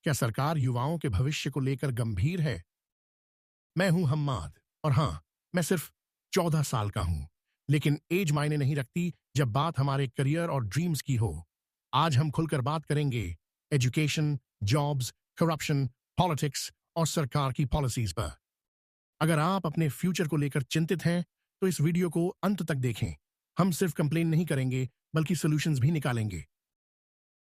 क्या सरकार युवाओं के भविष्य को लेकर गंभीर है? मैं हूं हम्माद और हां, मैं सिर्फ 14 साल का हूं, लेकिन एज मायने नहीं रखती जब बात हमारे करियर और ड्रीम्स की हो। आज हम खुलकर बात करेंगे एजुकेशन, जॉब्स, करप्शन, पॉलिटिक्स और सरकार की पॉलिसीज पर। अगर आप अपने फ्यूचर को लेकर चिंतित हैं, तो इस वीडियो को अंत तक देखें। हम सिर्फ कंप्लेन नहीं करेंगे, बल्कि सॉल्यूशंस भी निकालेंगे।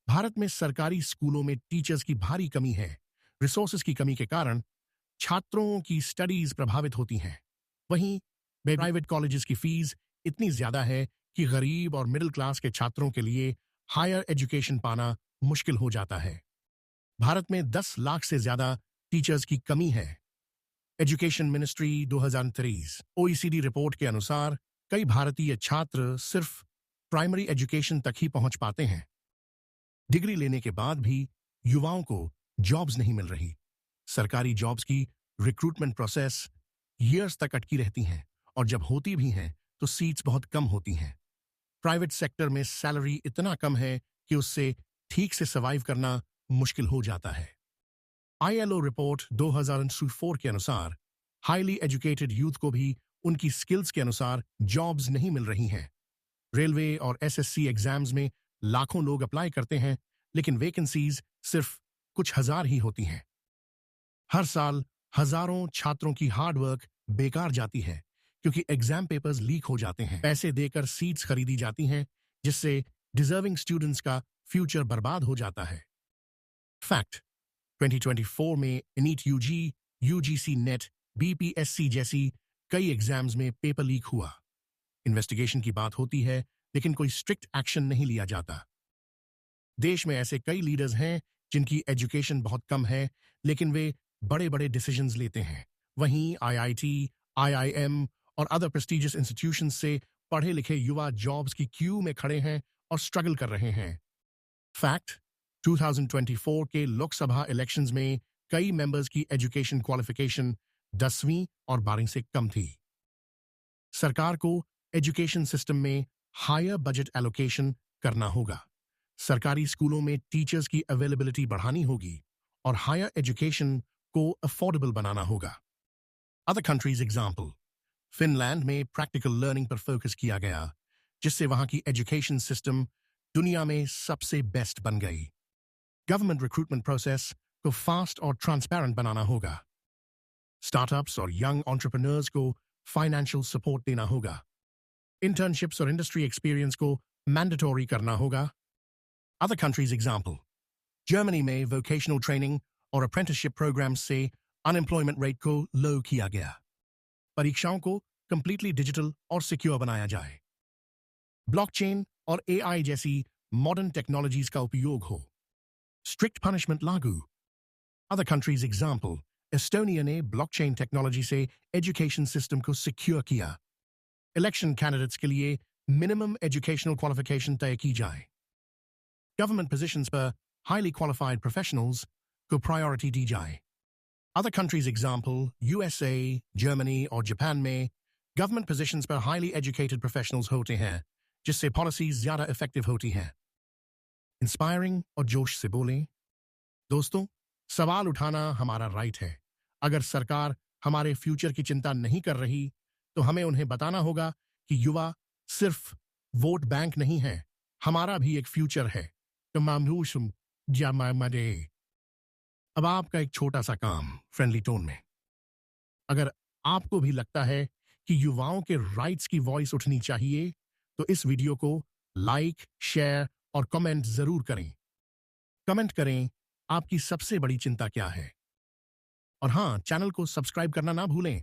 भारत में सरकारी स्कूलों में टीचर्स की भारी कमी है। रिसोर्सेज की कमी के कारण छात्रों की स्टडीज प्रभावित होती हैं। वहीं प्राइवेट कॉलेजेस की फीस इतनी ज्यादा है कि गरीब और मिडिल क्लास के छात्रों के लिए हायर एजुकेशन पाना मुश्किल हो जाता है। भारत में 10 लाख से ज्यादा टीचर्स की कमी है। एजुकेशन मिनिस्ट्री 2023 ओईसीडी रिपोर्ट के अनुसार कई भारतीय छात्र सिर्फ प्राइमरी एजुकेशन तक ही पहुंच पाते हैं। डिग्री लेने के बाद भी युवाओं को जॉब्स नहीं मिल रही। सरकारी जॉब्स की रिक्रूटमेंट प्रोसेस ईयर्स तक अटकी रहती हैं और जब होती भी हैं तो सीट्स बहुत कम होती हैं। प्राइवेट सेक्टर में सैलरी इतना कम है कि उससे ठीक से सर्वाइव करना मुश्किल हो जाता है। आईएलओ रिपोर्ट 2004 के अनुसार हाईली एजुकेटेड यूथ को भी उनकी स्किल्स के अनुसार जॉब्स नहीं मिल रही हैं। रेलवे और एसएससी एग्जाम्स में लाखों लोग अप्लाई करते हैं, लेकिन वैकेंसीज सिर्फ कुछ हजार ही होती हैं। हर साल हजारों छात्रों की हार्डवर्क बेकार जाती है, क्योंकि एग्जाम पेपर्स लीक हो जाते हैं। पैसे देकर सीट्स खरीदी जाती हैं, जिससे डिजर्विंग स्टूडेंट्स का फ्यूचर बर्बाद हो जाता है। फैक्ट, 2024 में NEET UG, UGC NET, BPSC जैसी कई एग्जाम्स में पेपर लीक हुआ। इन्वेस्टिगेशन की बात होती है, लेकिन कोई स्ट्रिक्ट एक्शन नहीं लिया जाता। देश में ऐसे कई लीडर्स हैं जिनकी एजुकेशन बहुत कम है, लेकिन वे बड़े बड़े डिसीजंस लेते हैं। वहीं आईआईटी, आईआईएम और अदर प्रेस्टिजियस इंस्टीट्यूशंस से पढ़े लिखे युवा जॉब्स की क्यू में खड़े हैं और स्ट्रगल कर रहे हैं। फैक्ट, 2024 के लोकसभा इलेक्शंस में कई मेंबर्स की एजुकेशन क्वालिफिकेशन 10वीं और 12वीं से कम थी। सरकार को एजुकेशन सिस्टम में हायर बजट एलोकेशन करना होगा। सरकारी स्कूलों में टीचर्स की अवेलेबिलिटी बढ़ानी होगी और हायर एजुकेशन को अफोर्डेबल बनाना होगा। अदर कंट्रीज एग्जाम्पल, फिनलैंड में प्रैक्टिकल लर्निंग पर फोकस किया गया, जिससे वहां की एजुकेशन सिस्टम दुनिया में सबसे बेस्ट बन गई। गवर्नमेंट रिक्रूटमेंट प्रोसेस को फास्ट और ट्रांसपेरेंट बनाना होगा। स्टार्टअप्स और यंग एंटरप्रेन्योर्स को फाइनेंशियल सपोर्ट देना होगा। इंटर्नशिप्स और इंडस्ट्री एक्सपीरियंस को मैंडेटोरी करना होगा। Other countries example, जर्मनी में वोकेशनल ट्रेनिंग और अप्रेंटिसशिप प्रोग्राम से अनएम्प्लॉयमेंट रेट को लो किया गया। परीक्षाओं को कंप्लीटली डिजिटल और सिक्योर बनाया जाए। ब्लॉकचेन और एआई जैसी मॉडर्न टेक्नोलॉजीज का उपयोग हो। स्ट्रिक्ट पनिशमेंट लागू। Other countries example, एस्टोनिया ने ब्लॉकचेन टेक्नोलॉजी से एजुकेशन सिस्टम को सिक्योर किया। इलेक्शन कैंडिडेट्स के लिए मिनिमम एजुकेशनल क्वालिफिकेशन तय की जाए। गवर्नमेंट पोजीशंस पर हाईली क्वालिफाइड प्रोफेशनल्स को प्रायोरिटी दी जाए। Other countries example, USA, Germany और जापान में गवर्नमेंट पोजीशंस पर हाईली एजुकेटेड प्रोफेशनल्स होते हैं, जिससे पॉलिसीज ज्यादा इफेक्टिव होती हैं। इंस्पायरिंग और जोश से बोलें। दोस्तों, सवाल उठाना हमारा राइट है। अगर सरकार हमारे फ्यूचर की चिंता नहीं कर रही, तो हमें उन्हें बताना होगा कि युवा सिर्फ वोट बैंक नहीं है, हमारा भी एक फ्यूचर है। अब आपका एक छोटा सा काम फ्रेंडली टोन में। अगर आपको भी लगता है कि युवाओं के राइट्स की वॉइस उठनी चाहिए, तो इस वीडियो को लाइक, शेयर और कमेंट जरूर करें। कमेंट करें आपकी सबसे बड़ी चिंता क्या है। और हां, चैनल को सब्सक्राइब करना ना भूलें